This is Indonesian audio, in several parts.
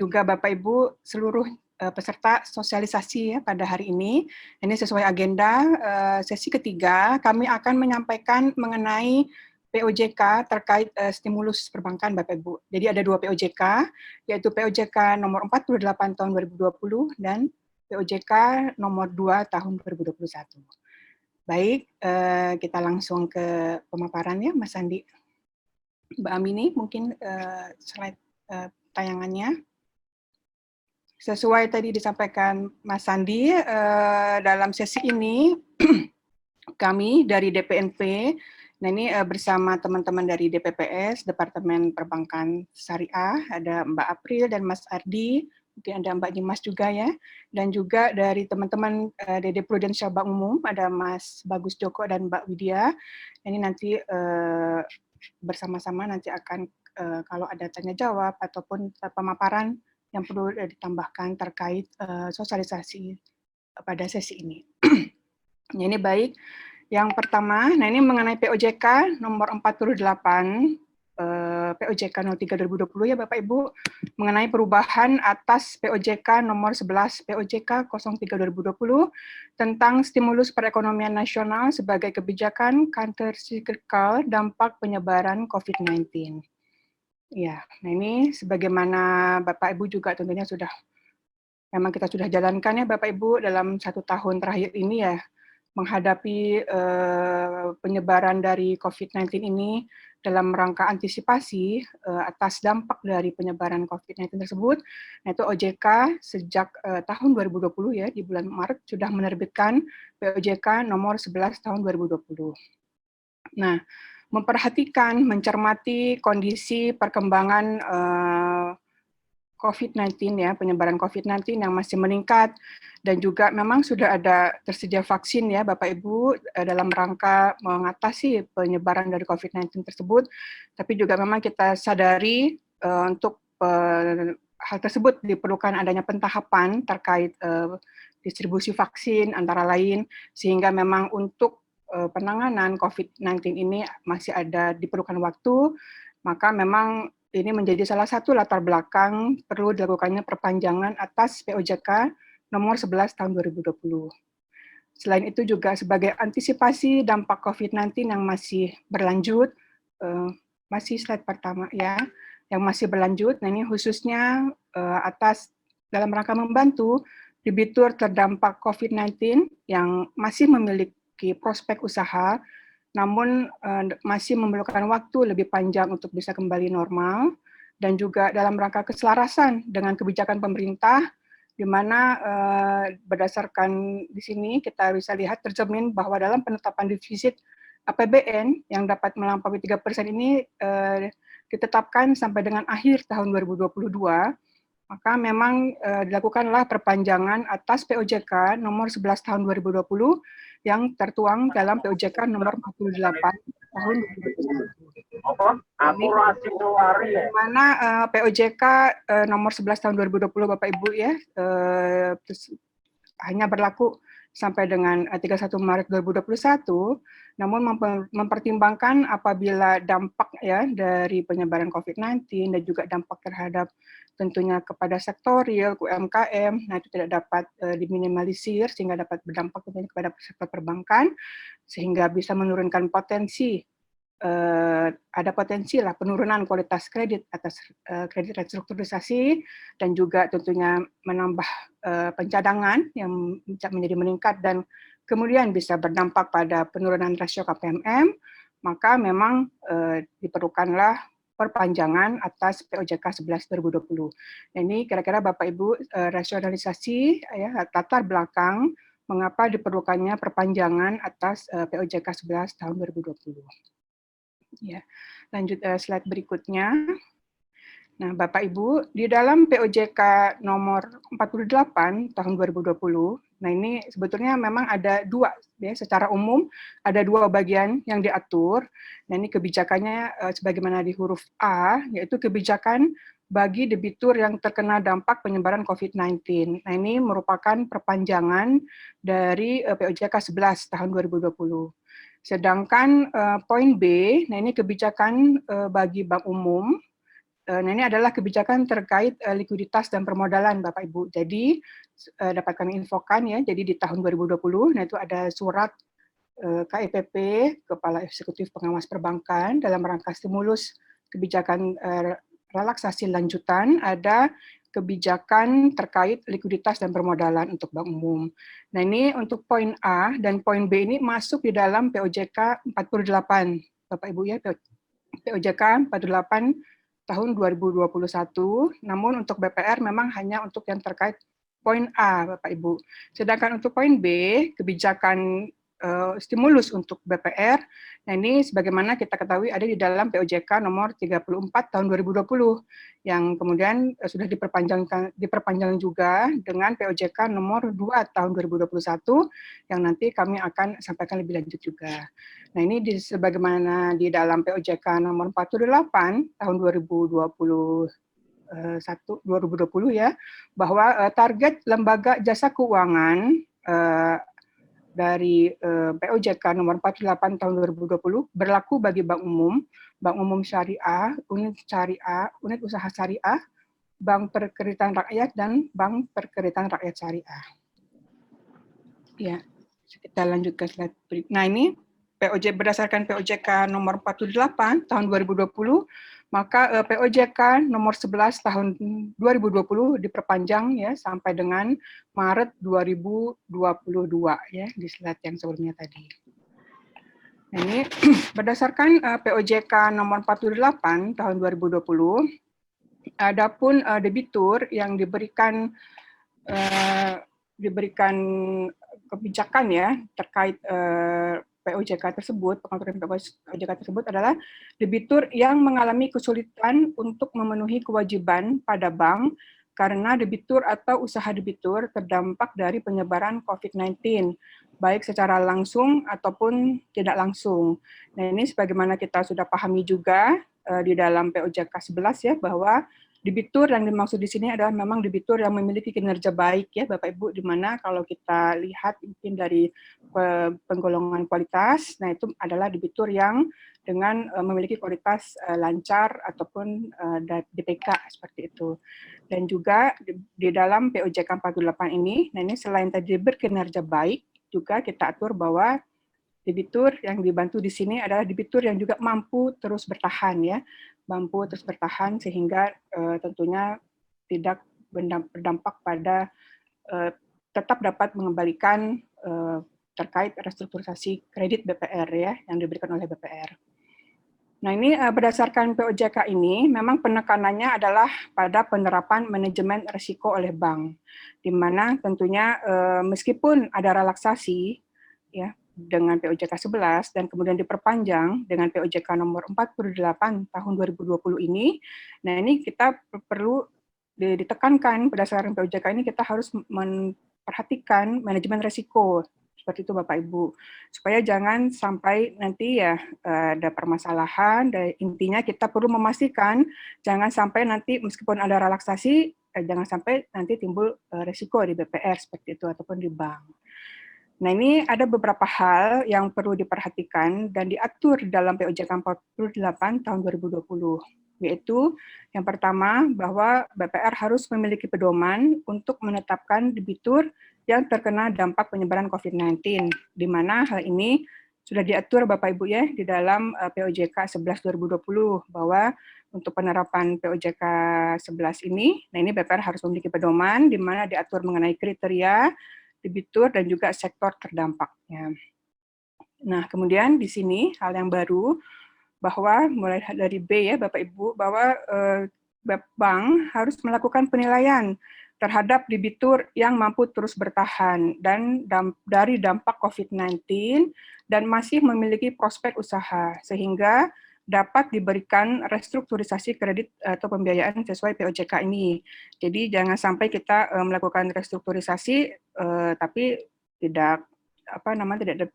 juga Bapak Ibu seluruh peserta sosialisasi ya pada hari ini. Ini sesuai agenda sesi ketiga, kami akan menyampaikan mengenai POJK terkait stimulus perbankan Bapak Ibu. Jadi ada 2 POJK, yaitu POJK nomor 48 tahun 2020 dan POJK nomor 2 tahun 2021. Baik, kita langsung ke pemaparan ya Mas Andi. Mbak Amini, mungkin slide tayangannya. Sesuai tadi disampaikan Mas Sandi, dalam sesi ini kami dari DPNP, nah ini bersama teman-teman dari DPPS, Departemen Perbankan Syariah, ada Mbak April dan Mas Ardi, mungkin ada Mbak Dimas juga ya, dan juga dari teman-teman DD Prudential Bank Umum, ada Mas Bagus Joko dan Mbak Widya. Ini nanti bersama-sama nanti akan kalau ada tanya jawab ataupun pemaparan yang perlu ditambahkan terkait sosialisasi pada sesi ini. Ini baik. Yang pertama, nah ini mengenai POJK nomor 48 POJK 03 2020 ya Bapak Ibu, mengenai perubahan atas POJK nomor 11 POJK 03 2020 tentang stimulus perekonomian nasional sebagai kebijakan countercyclical dampak penyebaran COVID-19. Ya, nah ini sebagaimana Bapak Ibu juga tentunya memang kita sudah jalankan ya Bapak Ibu dalam 1 tahun terakhir ini ya, menghadapi penyebaran dari COVID-19 ini dalam rangka antisipasi atas dampak dari penyebaran COVID-19 tersebut. Nah itu OJK sejak tahun 2020 ya, di bulan Maret sudah menerbitkan POJK nomor 11 tahun 2020. Nah, memperhatikan, mencermati kondisi perkembangan COVID-19 ya, penyebaran COVID-19 yang masih meningkat, dan juga memang sudah ada tersedia vaksin ya Bapak Ibu dalam rangka mengatasi penyebaran dari COVID-19 tersebut, tapi juga memang kita sadari untuk hal tersebut diperlukan adanya pentahapan terkait distribusi vaksin antara lain, sehingga memang untuk penanganan COVID-19 ini masih ada diperlukan waktu, maka memang ini menjadi salah satu latar belakang perlu dilakukannya perpanjangan atas POJK nomor 11 tahun 2020. Selain itu juga sebagai antisipasi dampak COVID-19 yang masih berlanjut, masih slide pertama ya, yang masih berlanjut, nah ini khususnya atas dalam rangka membantu debitur terdampak COVID-19 yang masih memiliki prospek usaha, namun masih memerlukan waktu lebih panjang untuk bisa kembali normal, dan juga dalam rangka keselarasan dengan kebijakan pemerintah, di mana berdasarkan di sini kita bisa lihat tercermin bahwa dalam penetapan defisit APBN yang dapat melampaui 3% ini ditetapkan sampai dengan akhir tahun 2022, maka memang dilakukanlah perpanjangan atas POJK nomor 11 tahun 2020 yang tertuang dalam POJK nomor 48 tahun 2021. Di mana POJK nomor 11 tahun 2020 Bapak Ibu ya, hanya berlaku sampai dengan 31 Maret 2021, namun mempertimbangkan apabila dampak ya dari penyebaran COVID-19 dan juga dampak terhadap tentunya kepada sektor real, UMKM, nah itu tidak dapat diminimalisir sehingga dapat berdampak tentunya kepada sektor perbankan, sehingga bisa menurunkan potensi ada potensi lah penurunan kualitas kredit atas kredit restrukturisasi, dan juga tentunya menambah pencadangan yang menjadi meningkat dan kemudian bisa berdampak pada penurunan rasio KPMM, maka memang diperlukanlah perpanjangan atas POJK 11 2020. Nah, ini kira-kira Bapak Ibu rasionalisasi ya latar belakang mengapa diperlukannya perpanjangan atas POJK 11 tahun 2020. Ya, lanjut slide berikutnya. Nah, Bapak Ibu, di dalam POJK nomor 48 tahun 2020, nah ini sebetulnya memang ada dua, ya, secara umum ada dua bagian yang diatur. Nah, ini kebijakannya sebagaimana di huruf A, yaitu kebijakan bagi debitur yang terkena dampak penyebaran COVID-19. Nah, ini merupakan perpanjangan dari POJK 11 tahun 2020. Sedangkan poin B, nah ini kebijakan bagi bank umum Nah, ini adalah kebijakan terkait likuiditas dan permodalan, Bapak Ibu. Jadi dapat kami infokan ya. Jadi di tahun 2020, nah itu ada surat KEPP, Kepala Eksekutif Pengawas Perbankan, dalam rangka stimulus kebijakan relaksasi lanjutan, ada kebijakan terkait likuiditas dan permodalan untuk bank umum. Nah, ini untuk poin A dan poin B ini masuk di dalam POJK 48, Bapak Ibu ya, POJK 48 tahun 2021, namun untuk BPR memang hanya untuk yang terkait poin A, Bapak Ibu. Sedangkan untuk poin B, kebijakan stimulus untuk BPR, nah ini sebagaimana kita ketahui ada di dalam POJK nomor 34 tahun 2020, yang kemudian sudah diperpanjang juga dengan POJK nomor 2 tahun 2021, yang nanti kami akan sampaikan lebih lanjut juga. Nah, ini sebagaimana di dalam POJK nomor 48 tahun 2020 ya, bahwa target lembaga jasa keuangan dari POJK nomor 48 tahun 2020 berlaku bagi bank umum syariah, unit usaha syariah, bank perkreditan rakyat, dan bank perkreditan rakyat syariah. Ya, kita lanjut ke slide berikutnya. Nah, ini berdasarkan POJK nomor 48 tahun 2020, maka POJK nomor 11 tahun 2020 diperpanjang ya sampai dengan Maret 2022 ya di slide yang sebelumnya tadi. Nah, ini berdasarkan POJK nomor 48 tahun 2020, adapun debitur yang diberikan kebijakan ya terkait POJK tersebut, pengaturan POJK tersebut adalah debitur yang mengalami kesulitan untuk memenuhi kewajiban pada bank karena debitur atau usaha debitur terdampak dari penyebaran COVID-19, baik secara langsung ataupun tidak langsung. Nah, ini sebagaimana kita sudah pahami juga di dalam POJK 11 ya, bahwa debitur yang dimaksud di sini adalah memang debitur yang memiliki kinerja baik ya Bapak Ibu, di mana kalau kita lihat mungkin dari penggolongan kualitas, nah itu adalah debitur yang dengan memiliki kualitas lancar ataupun DPK seperti itu. Dan juga di dalam POJK 48 ini, nah ini selain tadi berkinerja baik, juga kita atur bahwa debitur yang dibantu di sini adalah debitur yang juga mampu terus bertahan ya, mampu terus bertahan sehingga tentunya tidak berdampak pada tetap dapat mengembalikan terkait restrukturisasi kredit BPR ya yang diberikan oleh BPR. Nah, ini berdasarkan POJK ini memang penekanannya adalah pada penerapan manajemen risiko oleh bank, di mana tentunya meskipun ada relaksasi ya dengan POJK 11 dan kemudian diperpanjang dengan POJK nomor 48 tahun 2020 ini. Nah, ini kita perlu ditekankan berdasarkan POJK ini kita harus memperhatikan manajemen risiko seperti itu Bapak Ibu, supaya jangan sampai nanti ya ada permasalahan. Dan intinya kita perlu memastikan jangan sampai nanti meskipun ada relaksasi jangan sampai nanti timbul risiko di BPR seperti itu ataupun di bank. Nah, ini ada beberapa hal yang perlu diperhatikan dan diatur dalam POJK 48 tahun 2020, yaitu yang pertama bahwa BPR harus memiliki pedoman untuk menetapkan debitur yang terkena dampak penyebaran COVID-19, di mana hal ini sudah diatur Bapak Ibu ya di dalam POJK 11 2020 bahwa untuk penerapan POJK 11 ini, nah ini BPR harus memiliki pedoman di mana diatur mengenai kriteria debitur dan juga sektor terdampaknya. Nah, kemudian di sini hal yang baru bahwa mulai dari B ya Bapak Ibu, bahwa bank harus melakukan penilaian terhadap debitur yang mampu terus bertahan dan dari dampak COVID-19 dan masih memiliki prospek usaha, sehingga dapat diberikan restrukturisasi kredit atau pembiayaan sesuai POJK ini. Jadi jangan sampai kita melakukan restrukturisasi tapi tidak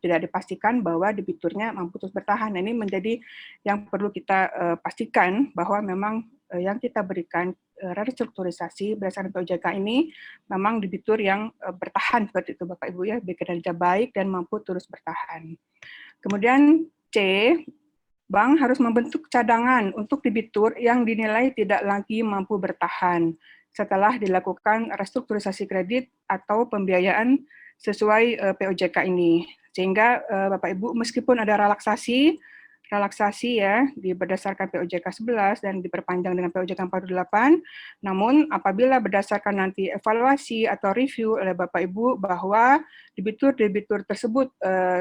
tidak dipastikan bahwa debiturnya mampu terus bertahan. Nah, ini menjadi yang perlu kita pastikan bahwa memang yang kita berikan restrukturisasi berdasarkan POJK ini memang debitur yang bertahan seperti itu Bapak Ibu ya, berkinerja baik dan mampu terus bertahan. Kemudian C, bank harus membentuk cadangan untuk debitur yang dinilai tidak lagi mampu bertahan setelah dilakukan restrukturisasi kredit atau pembiayaan sesuai POJK ini. Sehingga Bapak Ibu, meskipun ada relaksasi ya berdasarkan POJK 11 dan diperpanjang dengan POJK 48, namun apabila berdasarkan nanti evaluasi atau review oleh Bapak Ibu bahwa debitur-debitur tersebut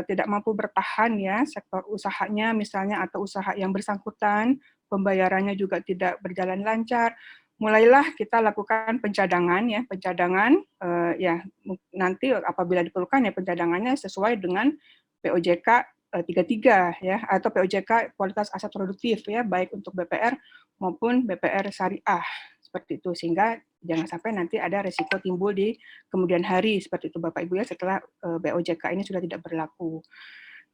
tidak mampu bertahan ya sektor usahanya misalnya atau usaha yang bersangkutan, pembayarannya juga tidak berjalan lancar, mulailah kita lakukan pencadangan ya, ya nanti apabila diperlukan ya pencadangannya sesuai dengan POJK 33 ya atau POJK kualitas aset produktif ya baik untuk BPR maupun BPR syariah seperti itu, sehingga jangan sampai nanti ada resiko timbul di kemudian hari seperti itu Bapak Ibu ya setelah POJK ini sudah tidak berlaku.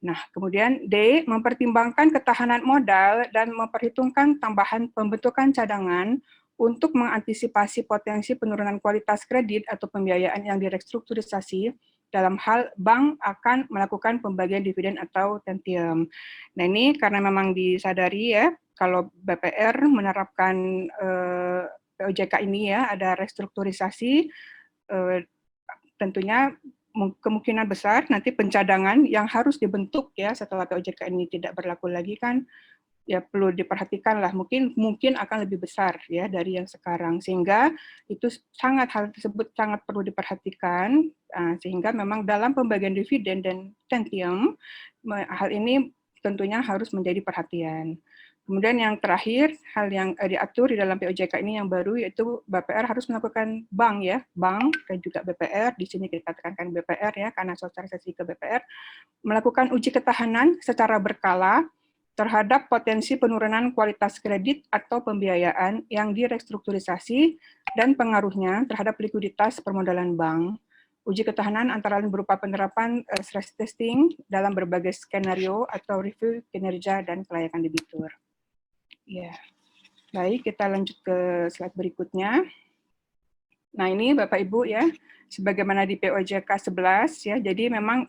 Nah, kemudian D, mempertimbangkan ketahanan modal dan memperhitungkan tambahan pembentukan cadangan untuk mengantisipasi potensi penurunan kualitas kredit atau pembiayaan yang direstrukturisasi dalam hal bank akan melakukan pembagian dividen atau tentium. Nah, ini karena memang disadari ya, kalau BPR menerapkan POJK ini ya, ada restrukturisasi, tentunya kemungkinan besar nanti pencadangan yang harus dibentuk ya setelah POJK ini tidak berlaku lagi kan ya perlu diperhatikan lah, mungkin akan lebih besar ya dari yang sekarang, sehingga itu hal tersebut sangat perlu diperhatikan sehingga memang dalam pembagian dividen dan tentium hal ini tentunya harus menjadi perhatian. Kemudian yang terakhir, hal yang diatur di dalam POJK ini yang baru yaitu BPR harus melakukan bank dan juga BPR, di sini kita tekankan BPR ya karena sosialisasi ke BPR, melakukan uji ketahanan secara berkala terhadap potensi penurunan kualitas kredit atau pembiayaan yang direstrukturisasi dan pengaruhnya terhadap likuiditas permodalan bank. Uji ketahanan antara lain berupa penerapan stress testing dalam berbagai skenario atau review kinerja dan kelayakan debitur. Ya, baik, kita lanjut ke slide berikutnya. Nah, ini Bapak Ibu ya, sebagaimana di POJK 11 ya, jadi memang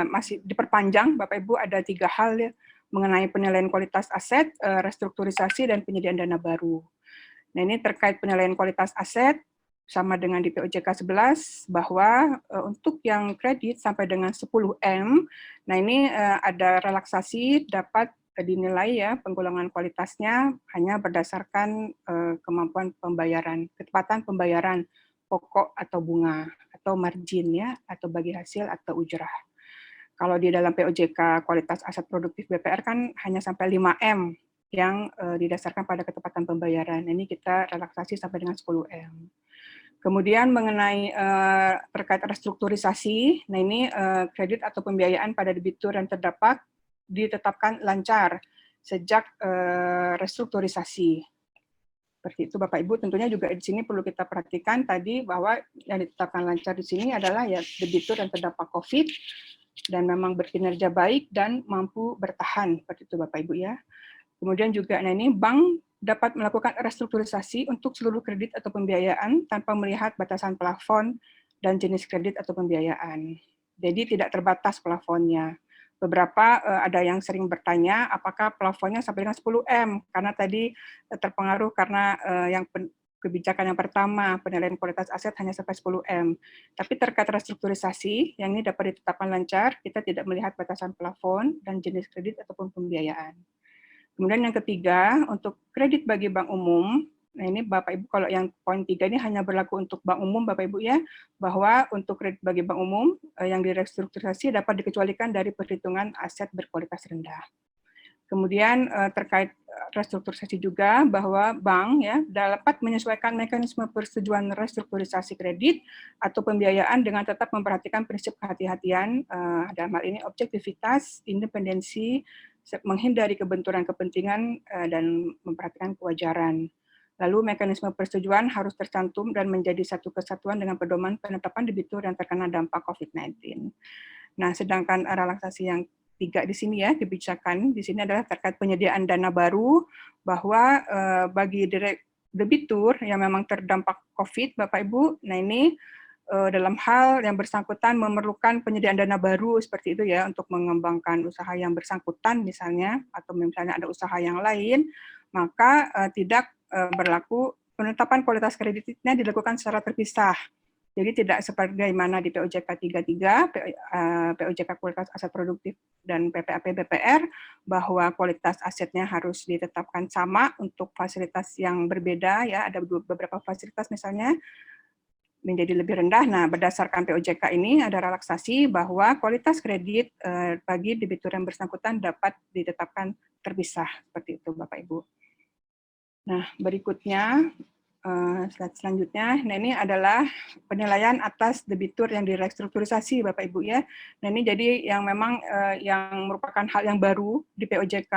masih diperpanjang Bapak Ibu ada 3 hal ya, mengenai penilaian kualitas aset, restrukturisasi, dan penyediaan dana baru. Nah, ini terkait penilaian kualitas aset, sama dengan di POJK 11, bahwa untuk yang kredit sampai dengan 10M, nah ini ada relaksasi dapat dinilai ya penggolongan kualitasnya hanya berdasarkan kemampuan pembayaran, ketepatan pembayaran pokok atau bunga, atau margin ya, atau bagi hasil atau ujrah. Kalau di dalam POJK kualitas aset produktif BPR kan hanya sampai 5M yang didasarkan pada ketepatan pembayaran. Ini kita relaksasi sampai dengan 10M. Kemudian mengenai terkait restrukturisasi, nah ini kredit atau pembiayaan pada debitur yang terdampak ditetapkan lancar sejak restrukturisasi. Seperti itu Bapak Ibu, tentunya juga di sini perlu kita perhatikan tadi bahwa yang ditetapkan lancar di sini adalah ya debitur yang terdampak COVID dan memang berkinerja baik dan mampu bertahan, seperti itu Bapak Ibu ya. Kemudian juga nah ini bank dapat melakukan restrukturisasi untuk seluruh kredit atau pembiayaan tanpa melihat batasan plafon dan jenis kredit atau pembiayaan. Jadi tidak terbatas plafonnya. Beberapa ada yang sering bertanya apakah plafonnya sampai dengan 10M, karena tadi terpengaruh karena yang kebijakan yang pertama, penilaian kualitas aset hanya sampai 10M. Tapi terkait restrukturisasi, yang ini dapat ditetapkan lancar, kita tidak melihat batasan plafon dan jenis kredit ataupun pembiayaan. Kemudian yang ketiga, untuk kredit bagi bank umum, nah ini Bapak Ibu, kalau yang poin 3 ini hanya berlaku untuk bank umum Bapak Ibu ya, bahwa untuk kredit bagi bank umum yang direstrukturisasi dapat dikecualikan dari perhitungan aset berkualitas rendah. Kemudian terkait restrukturisasi juga bahwa bank ya dapat menyesuaikan mekanisme persetujuan restrukturisasi kredit atau pembiayaan dengan tetap memperhatikan prinsip kehati-hatian dalam hal ini objektivitas, independensi, menghindari kebenturan kepentingan dan memperhatikan kewajaran. Lalu mekanisme persetujuan harus tercantum dan menjadi satu kesatuan dengan pedoman penetapan debitur yang terkena dampak COVID-19. Nah, sedangkan relaksasi yang 3 di sini ya, kebijakan di sini adalah terkait penyediaan dana baru, bahwa bagi debitur yang memang terdampak COVID, Bapak Ibu, nah ini dalam hal yang bersangkutan memerlukan penyediaan dana baru seperti itu ya untuk mengembangkan usaha yang bersangkutan misalnya, atau misalnya ada usaha yang lain, maka tidak berlaku penetapan kualitas kreditnya dilakukan secara terpisah. Jadi tidak sebagaimana di POJK 33, POJK kualitas aset produktif dan PPAP BPR, bahwa kualitas asetnya harus ditetapkan sama untuk fasilitas yang berbeda ya, ada beberapa fasilitas misalnya menjadi lebih rendah. Nah, berdasarkan POJK ini ada relaksasi bahwa kualitas kredit bagi debitur yang bersangkutan dapat ditetapkan terpisah seperti itu, Bapak Ibu. Nah, berikutnya slide selanjutnya, nah ini adalah penilaian atas debitur yang direstrukturisasi, Bapak Ibu ya. Nah ini jadi yang memang yang merupakan hal yang baru di POJK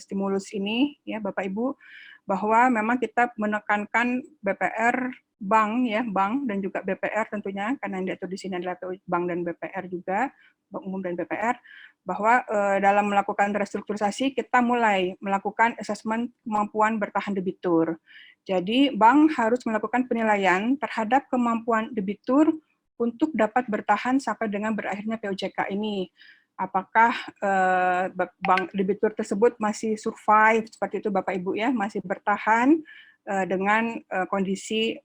stimulus ini ya Bapak Ibu, bahwa memang kita menekankan BPR bank ya, bank dan juga BPR tentunya, karena yang diatur di sini adalah bank dan BPR juga, bank umum dan BPR, bahwa dalam melakukan restrukturisasi kita mulai melakukan asesmen kemampuan bertahan debitur. Jadi bank harus melakukan penilaian terhadap kemampuan debitur untuk dapat bertahan sampai dengan berakhirnya POJK ini. Apakah bank debitur tersebut masih survive seperti itu Bapak Ibu ya, masih bertahan dengan kondisi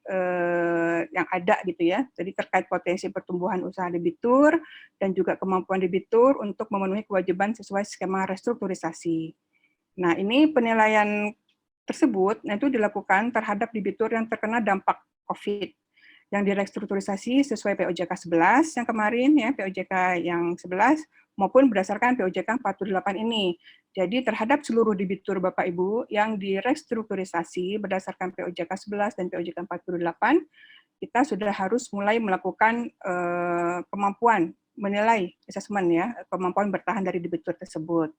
yang ada gitu ya. Jadi terkait potensi pertumbuhan usaha debitur dan juga kemampuan debitur untuk memenuhi kewajiban sesuai skema restrukturisasi. Nah, ini penilaian tersebut itu dilakukan terhadap debitur yang terkena dampak COVID yang direstrukturisasi sesuai POJK 11 yang kemarin ya, POJK yang 11 maupun berdasarkan POJK 48 ini. Jadi terhadap seluruh debitur Bapak Ibu yang direstrukturisasi berdasarkan POJK 11 dan POJK 48, kita sudah harus mulai melakukan kemampuan menilai asesmen ya, kemampuan bertahan dari debitur tersebut.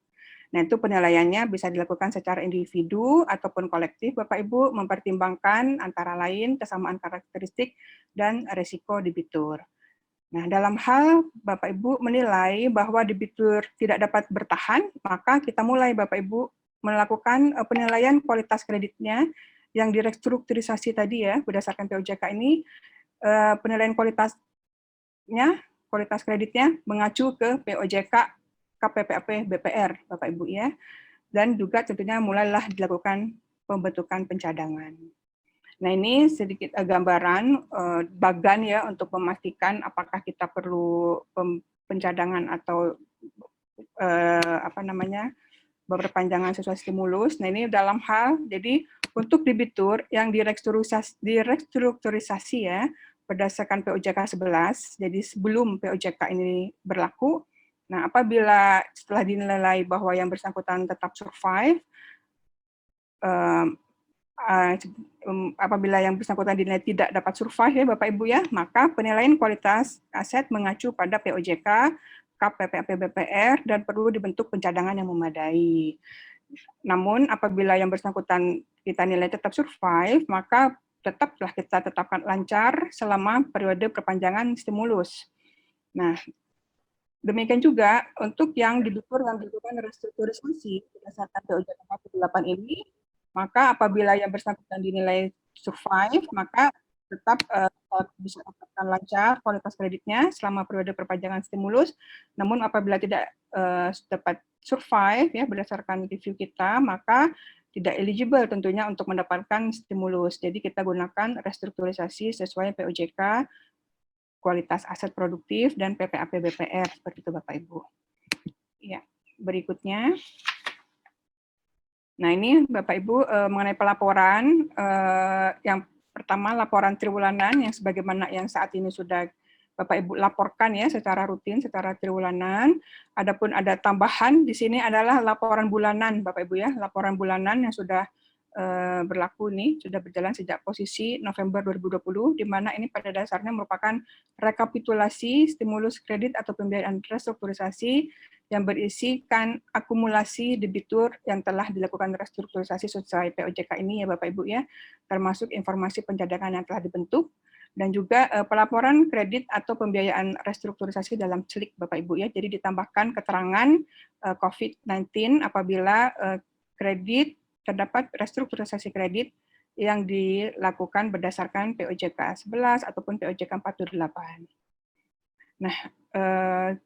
Nah, itu penilaiannya bisa dilakukan secara individu ataupun kolektif, Bapak Ibu, mempertimbangkan antara lain kesamaan karakteristik dan risiko debitur. Nah, dalam hal Bapak Ibu menilai bahwa debitur tidak dapat bertahan, maka kita mulai Bapak Ibu melakukan penilaian kualitas kreditnya yang direstrukturisasi tadi ya, berdasarkan POJK ini, penilaian kualitas kreditnya mengacu ke POJK KPPAP BPR, Bapak Ibu ya, dan juga tentunya mulailah dilakukan pembentukan pencadangan. Nah ini sedikit gambaran bagan ya untuk memastikan apakah kita perlu pencadangan atau perpanjangan sesuai stimulus. Nah ini dalam hal jadi untuk debitur yang direstrukturisasi ya berdasarkan POJK 11, jadi sebelum POJK ini berlaku. Nah, apabila setelah dinilai bahwa yang bersangkutan tetap survive, apabila yang bersangkutan dinilai tidak dapat survive ya Bapak Ibu ya, maka penilaian kualitas aset mengacu pada POJK, KPPAP BPR, dan perlu dibentuk pencadangan yang memadai. Namun apabila yang bersangkutan kita nilai tetap survive, maka tetaplah kita tetapkan lancar selama periode perpanjangan stimulus. Nah, demikian juga untuk yang debitur yang dilakukan restrukturisasi berdasarkan POJK 48 ini, maka apabila yang bersangkutan dinilai survive, maka tetap bisa tetapkan lancar kualitas kreditnya selama periode perpanjangan stimulus. Namun apabila tidak dapat survive ya berdasarkan review kita, maka tidak eligible tentunya untuk mendapatkan stimulus. Jadi kita gunakan restrukturisasi sesuai POJK kualitas aset produktif dan PPAP BPR seperti itu Bapak Ibu. Ya, berikutnya. Nah, ini Bapak Ibu mengenai pelaporan yang pertama laporan triwulanan yang sebagaimana yang saat ini sudah Bapak Ibu laporkan ya secara rutin, secara triwulanan. Adapun ada tambahan di sini adalah laporan bulanan Bapak Ibu ya, laporan bulanan yang sudah berlaku nih, sudah berjalan sejak posisi November 2020, di mana ini pada dasarnya merupakan rekapitulasi stimulus kredit atau pembiayaan restrukturisasi yang berisikan akumulasi debitur yang telah dilakukan restrukturisasi sesuai POJK ini ya Bapak Ibu ya, termasuk informasi pencadangan yang telah dibentuk, dan juga pelaporan kredit atau pembiayaan restrukturisasi dalam CLIK Bapak Ibu ya, jadi ditambahkan keterangan COVID-19 apabila kredit terdapat restrukturisasi kredit yang dilakukan berdasarkan POJK 11 ataupun POJK 48. Nah,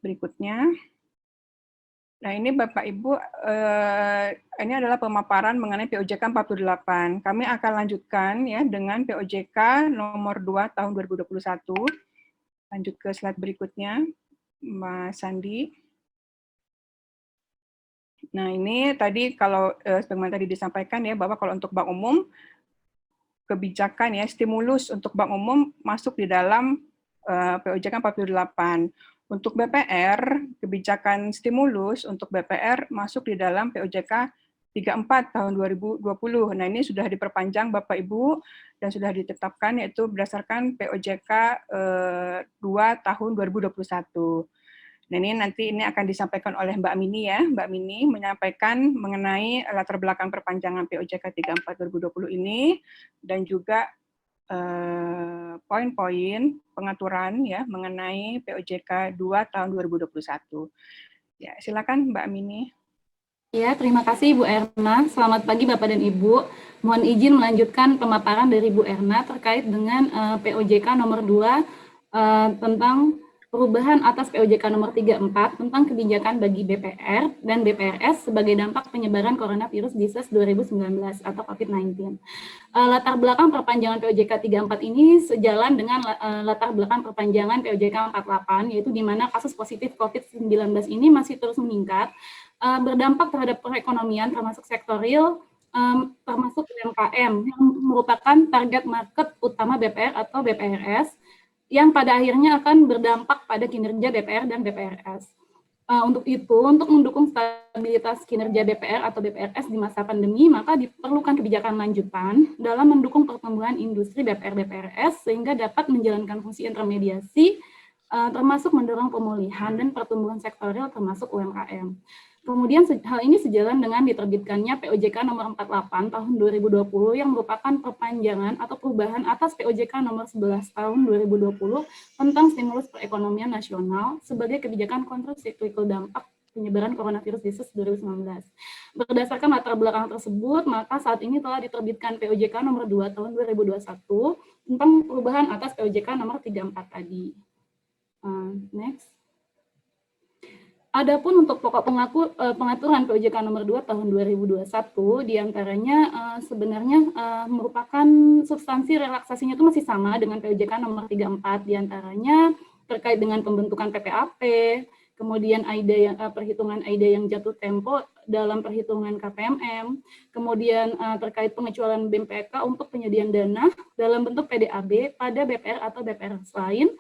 berikutnya. Nah, ini Bapak Ibu, ini adalah pemaparan mengenai POJK 48. Kami akan lanjutkan ya dengan POJK nomor 2 tahun 2021. Lanjut ke slide berikutnya, Mas Sandi. Nah, ini tadi kalau sebagaimana tadi disampaikan ya, bahwa kalau untuk bank umum, kebijakan ya, stimulus untuk bank umum masuk di dalam POJK 48. Untuk BPR, kebijakan stimulus untuk BPR masuk di dalam POJK 34 tahun 2020. Nah, ini sudah diperpanjang Bapak Ibu dan sudah ditetapkan yaitu berdasarkan POJK 2 tahun 2021. Nah, ini akan disampaikan oleh Mbak Mini ya. Mbak Mini menyampaikan mengenai latar belakang perpanjangan POJK 34 2020 ini dan juga poin-poin pengaturan ya mengenai POJK 2 tahun 2021. Ya, silakan Mbak Mini. Ya, terima kasih Ibu Erna. Selamat pagi Bapak dan Ibu. Mohon izin melanjutkan pemaparan dari Ibu Erna terkait dengan POJK nomor 2 tentang perubahan atas POJK nomor 34 tentang kebijakan bagi BPR dan BPRS sebagai dampak penyebaran coronavirus disease 2019 atau COVID-19. Latar belakang perpanjangan POJK 34 ini sejalan dengan latar belakang perpanjangan POJK 48, yaitu di mana kasus positif COVID-19 ini masih terus meningkat, berdampak terhadap perekonomian termasuk sektor real, termasuk UMKM yang merupakan target market utama BPR atau BPRS yang pada akhirnya akan berdampak pada kinerja BPR dan BPRS. Untuk itu, untuk mendukung stabilitas kinerja BPR atau BPRS di masa pandemi, maka diperlukan kebijakan lanjutan dalam mendukung pertumbuhan industri BPR-BPRS sehingga dapat menjalankan fungsi intermediasi, termasuk mendorong pemulihan dan pertumbuhan sektor real termasuk UMKM. Kemudian hal ini sejalan dengan diterbitkannya POJK nomor 48 tahun 2020 yang merupakan perpanjangan atau perubahan atas POJK nomor 11 tahun 2020 tentang stimulus perekonomian nasional sebagai kebijakan kontrasiklika dampak penyebaran coronavirus disease 2019. Berdasarkan latar belakang tersebut, maka saat ini telah diterbitkan POJK nomor 2 tahun 2021 tentang perubahan atas POJK nomor 34 tadi. Next. Adapun untuk pokok pengaturan POJK nomor 2 tahun 2021 diantaranya sebenarnya merupakan substansi relaksasinya itu masih sama dengan POJK nomor 34, diantaranya terkait dengan pembentukan PPAP, kemudian perhitungan AIDA yang jatuh tempo dalam perhitungan KPMM, kemudian terkait pengecualian BMPK untuk penyediaan dana dalam bentuk PDAB pada BPR atau BPR lain,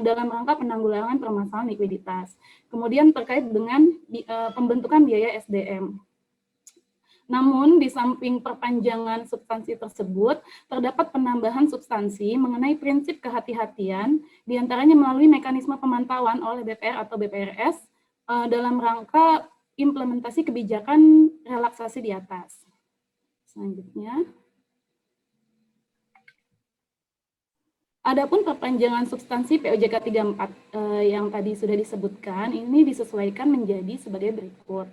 dalam rangka penanggulangan permasalahan likuiditas. Kemudian terkait dengan pembentukan biaya SDM. Namun, di samping perpanjangan substansi tersebut, terdapat penambahan substansi mengenai prinsip kehati-hatian, diantaranya melalui mekanisme pemantauan oleh BPR atau BPRS dalam rangka implementasi kebijakan relaksasi di atas. Selanjutnya. Adapun perpanjangan substansi POJK 34 yang tadi sudah disebutkan, ini disesuaikan menjadi sebagai berikut.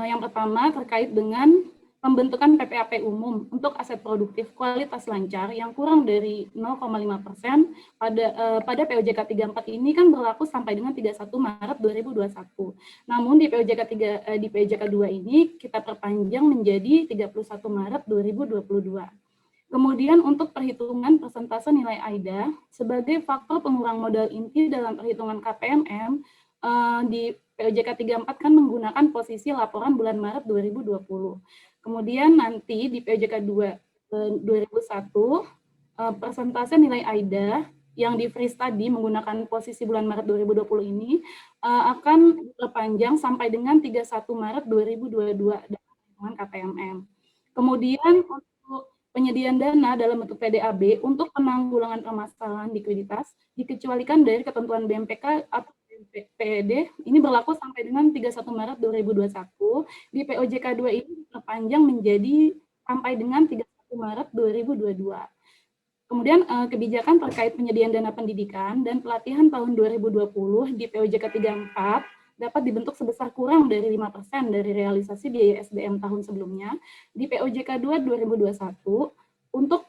Yang pertama terkait dengan pembentukan PPAP umum untuk aset produktif kualitas lancar yang kurang dari 0,5% pada POJK 34 ini kan berlaku sampai dengan 31 Maret 2021. Namun di POJK 2 ini kita perpanjang menjadi 31 Maret 2022. Kemudian untuk perhitungan persentase nilai AIDA sebagai faktor pengurang modal inti dalam perhitungan KPMM di POJK 34 kan menggunakan posisi laporan bulan Maret 2020. Kemudian nanti di POJK 2 2001 persentase nilai AIDA yang di freeze tadi menggunakan posisi bulan Maret 2020 ini akan diperpanjang sampai dengan 31 Maret 2022 dalam perhitungan KPMM. Kemudian untuk penyediaan dana dalam bentuk PDAB untuk penanggulangan permasalahan likuiditas dikecualikan dari ketentuan BMPK atau PED ini berlaku sampai dengan 31 Maret 2021. Di POJK 2 ini diperpanjang menjadi sampai dengan 31 Maret 2022. Kemudian kebijakan terkait penyediaan dana pendidikan dan pelatihan tahun 2020 di POJK 34 dapat dibentuk sebesar kurang dari 5% dari realisasi biaya SDM tahun sebelumnya. Di POJK 2 2021, untuk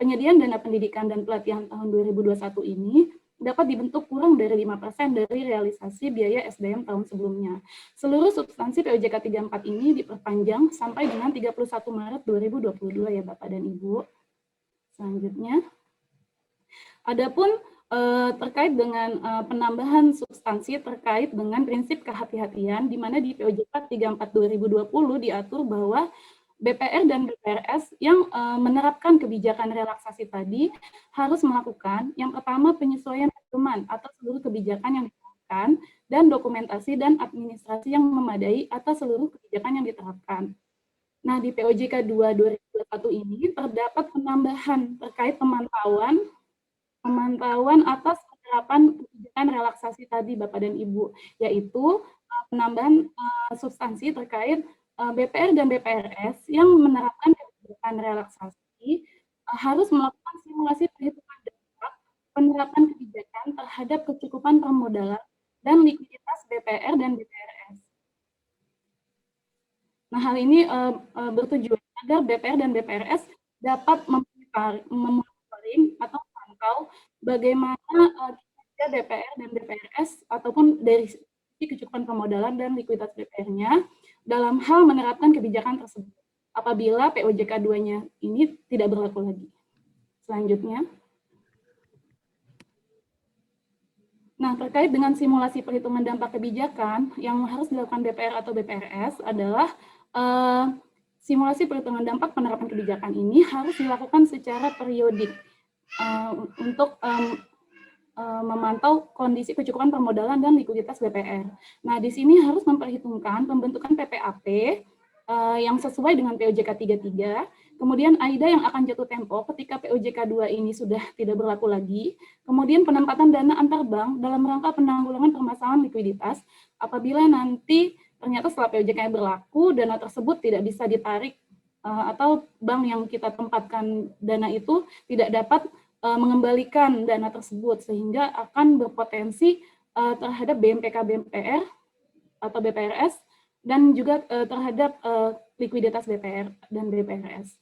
penyediaan dana pendidikan dan pelatihan tahun 2021 ini dapat dibentuk kurang dari 5% dari realisasi biaya SDM tahun sebelumnya. Seluruh substansi POJK 34 ini diperpanjang sampai dengan 31 Maret 2022 ya Bapak dan Ibu. Selanjutnya, adapun terkait dengan penambahan substansi terkait dengan prinsip kehati-hatian, di mana di POJK 34 2020 diatur bahwa BPR dan BPRS yang menerapkan kebijakan relaksasi tadi harus melakukan yang pertama penyesuaian pedoman atas seluruh kebijakan yang diterapkan dan dokumentasi dan administrasi yang memadai atas seluruh kebijakan yang diterapkan. Nah, di POJK 2 2021 ini terdapat penambahan terkait pemantauan atas penerapan kebijakan relaksasi tadi Bapak dan Ibu, yaitu penambahan substansi terkait BPR dan BPRS yang menerapkan kebijakan relaksasi harus melakukan simulasi perhitungan dampak penerapan kebijakan terhadap kecukupan permodalan dan likuiditas BPR dan BPRS. Nah, hal ini bertujuan agar BPR dan BPRS dapat memonitoring atau memantau bagaimana kinerja BPR dan BPRS ataupun dari sisi kecukupan permodalan dan likuiditas BPR-nya dalam hal menerapkan kebijakan tersebut apabila POJK 2-nya ini tidak berlaku lagi. Selanjutnya. Nah, terkait dengan simulasi perhitungan dampak kebijakan yang harus dilakukan BPR atau BPRS adalah simulasi perhitungan dampak penerapan kebijakan ini harus dilakukan secara periodik untuk memantau kondisi kecukupan permodalan dan likuiditas BPR. Nah, di sini harus memperhitungkan pembentukan PPAP yang sesuai dengan POJK 33, kemudian AIDA yang akan jatuh tempo ketika POJK 2 ini sudah tidak berlaku lagi, kemudian penempatan dana antar bank dalam rangka penanggulangan permasalahan likuiditas apabila nanti ternyata setelah POJK berlaku, dana tersebut tidak bisa ditarik atau bank yang kita tempatkan dana itu tidak dapat mengembalikan dana tersebut sehingga akan berpotensi terhadap BMPK BMPR atau BPRS dan juga terhadap likuiditas BPR dan BPRS.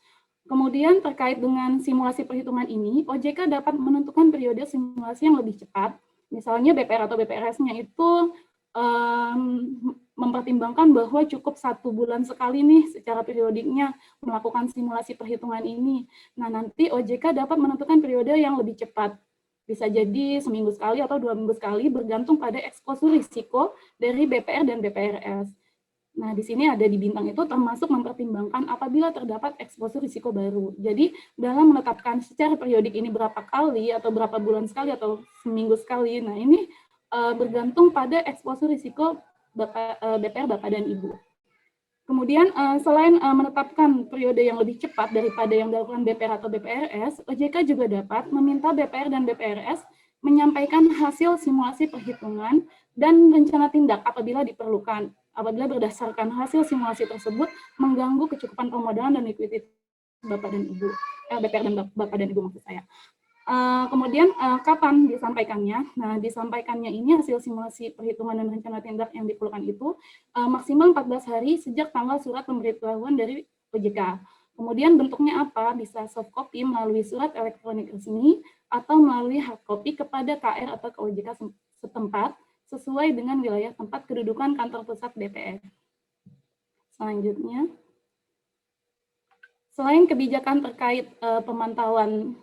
Kemudian terkait dengan simulasi perhitungan ini, OJK dapat menentukan periode simulasi yang lebih cepat. Misalnya BPR atau BPRS-nya itu mempertimbangkan bahwa cukup 1 bulan sekali nih secara periodiknya melakukan simulasi perhitungan ini. Nah, nanti OJK dapat menentukan periode yang lebih cepat. Bisa jadi seminggu sekali atau 2 minggu sekali bergantung pada eksposur risiko dari BPR dan BPRS. Nah, di sini ada di bintang itu termasuk mempertimbangkan apabila terdapat eksposur risiko baru. Jadi, dalam menetapkan secara periodik ini berapa kali atau berapa bulan sekali atau seminggu sekali, nah ini bergantung pada eksposur risiko BPR Bapak dan Ibu. Kemudian selain menetapkan periode yang lebih cepat daripada yang dilakukan BPR atau BPRS, OJK juga dapat meminta BPR dan BPRS menyampaikan hasil simulasi perhitungan dan rencana tindak apabila diperlukan. Apabila berdasarkan hasil simulasi tersebut mengganggu kecukupan permodalan dan likuiditas Bapak dan Ibu, BPR dan Bapak dan Ibu maksud saya. Kemudian kapan disampaikannya? Nah, disampaikannya ini hasil simulasi perhitungan dan rencana tindak yang diperlukan itu maksimal 14 hari sejak tanggal surat pemberitahuan dari OJK. Kemudian bentuknya apa? Bisa soft copy melalui surat elektronik resmi atau melalui hard copy kepada KR atau ke OJK setempat sesuai dengan wilayah tempat kedudukan kantor pusat BPR. Selanjutnya, selain kebijakan terkait pemantauan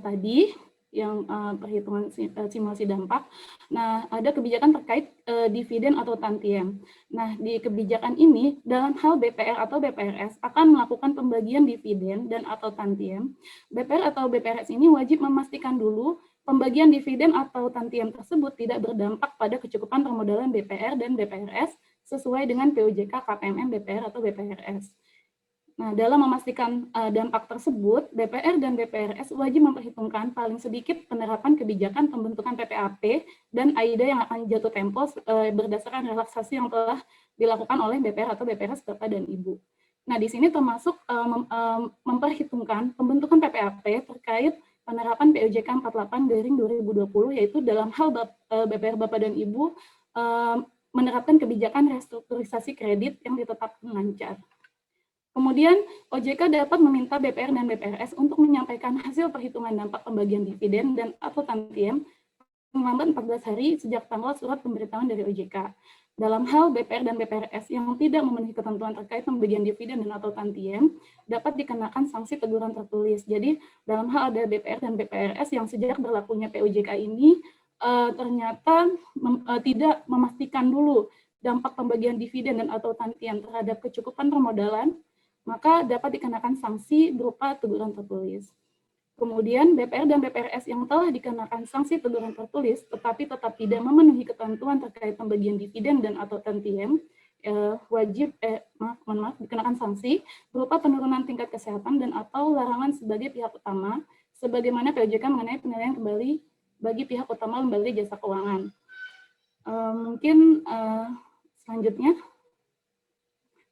tadi yang perhitungan simulasi dampak. Nah, ada kebijakan terkait dividen atau tantiem. Nah, di kebijakan ini dalam hal BPR atau BPRS akan melakukan pembagian dividen dan atau tantiem. BPR atau BPRS ini wajib memastikan dulu pembagian dividen atau tantiem tersebut tidak berdampak pada kecukupan permodalan BPR dan BPRS sesuai dengan POJK KPMM BPR atau BPRS. Nah, dalam memastikan dampak tersebut, BPR dan BPRS wajib memperhitungkan paling sedikit penerapan kebijakan pembentukan PPAP dan AIDA yang akan jatuh tempo berdasarkan relaksasi yang telah dilakukan oleh BPR atau BPRS Bapak dan Ibu. Nah, di sini termasuk memperhitungkan pembentukan PPAP terkait penerapan POJK 48/2020, yaitu dalam hal BPR Bapak dan Ibu menerapkan kebijakan restrukturisasi kredit yang ditetapkan lancar. Kemudian OJK dapat meminta BPR dan BPRS untuk menyampaikan hasil perhitungan dampak pembagian dividen dan atau tantiem melambat 14 hari sejak tanggal surat pemberitahuan dari OJK. Dalam hal BPR dan BPRS yang tidak memenuhi ketentuan terkait pembagian dividen dan atau tantiem, dapat dikenakan sanksi teguran tertulis. Jadi, dalam hal ada BPR dan BPRS yang sejak berlakunya POJK ini ternyata tidak memastikan dulu dampak pembagian dividen dan atau tantiem terhadap kecukupan permodalan, maka dapat dikenakan sanksi berupa teguran tertulis. Kemudian BPR dan BPRS yang telah dikenakan sanksi teguran tertulis tetapi tetap tidak memenuhi ketentuan terkait pembagian dividen dan atau tantiem wajib dikenakan sanksi berupa penurunan tingkat kesehatan dan atau larangan sebagai pihak utama sebagaimana POJK mengenai penilaian kembali bagi pihak utama lembaga jasa keuangan. Mungkin selanjutnya.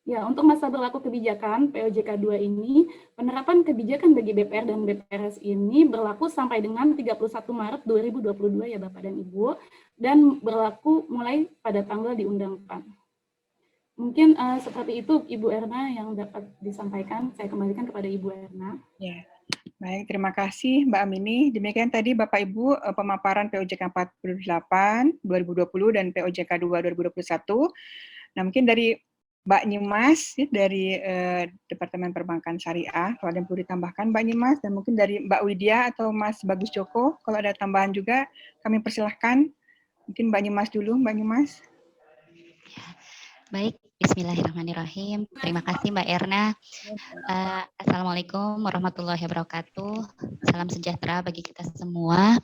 Ya, untuk masa berlaku kebijakan POJK 2 ini, penerapan kebijakan bagi BPR dan BPRS ini berlaku sampai dengan 31 Maret 2022 ya Bapak dan Ibu, dan berlaku mulai pada tanggal diundangkan. Mungkin seperti itu Ibu Erna yang dapat disampaikan. Saya kembalikan kepada Ibu Erna. Ya, baik, terima kasih Mbak Amini. Demikian tadi Bapak Ibu pemaparan POJK 48 2020 dan POJK 2 2021. Nah, mungkin dari Mbak Nyimas dari Departemen Perbankan Syariah, kalau ada yang perlu ditambahkan Mbak Nyimas, dan mungkin dari Mbak Widya atau Mas Bagus Joko, kalau ada tambahan juga kami persilahkan. Mungkin Mbak Nyimas dulu, Mbak Nyimas. Ya, baik, bismillahirrahmanirrahim. Terima kasih Mbak Erna. Assalamualaikum warahmatullahi wabarakatuh. Salam sejahtera bagi kita semua.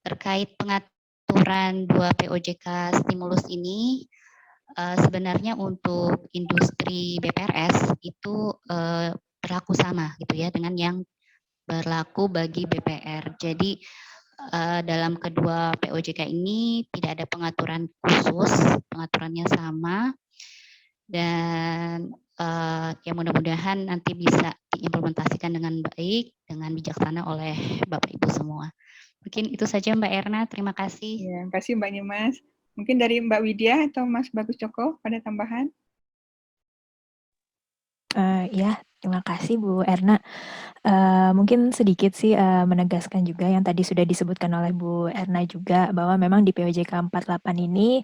Terkait pengaturan 2 POJK stimulus ini, sebenarnya untuk industri BPRS itu berlaku sama gitu ya dengan yang berlaku bagi BPR. Jadi dalam kedua POJK ini tidak ada pengaturan khusus, pengaturannya sama, dan ya mudah-mudahan nanti bisa diimplementasikan dengan baik, dengan bijaksana oleh Bapak Ibu semua. Mungkin itu saja Mbak Erna, terima kasih. Ya, terima kasih Mbak Nyimas. Mungkin dari Mbak Widya atau Mas Bagus Joko ada tambahan? Ya, terima kasih Bu Erna. Mungkin sedikit sih menegaskan juga yang tadi sudah disebutkan oleh Bu Erna juga bahwa memang di POJK 48 ini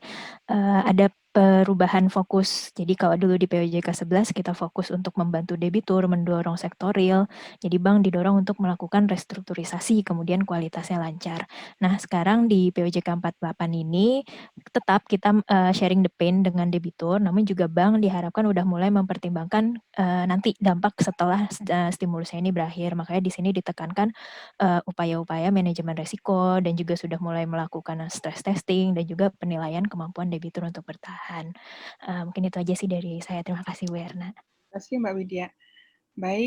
ada perubahan fokus. Jadi kalau dulu di POJK 11 kita fokus untuk membantu debitur, mendorong sektor real. Jadi bank didorong untuk melakukan restrukturisasi, kemudian kualitasnya lancar. Nah, sekarang di POJK 48 ini tetap kita sharing the pain dengan debitur, namun juga bank diharapkan udah mulai mempertimbangkan nanti dampak setelah stimulusnya ini berakhir. Makanya di sini ditekankan upaya-upaya manajemen resiko dan juga sudah mulai melakukan stress testing dan juga penilaian kemampuan debitur untuk bertahan. Mungkin itu aja sih dari saya. Terima kasih Bu Erna. Terima kasih Mbak Widya. Baik.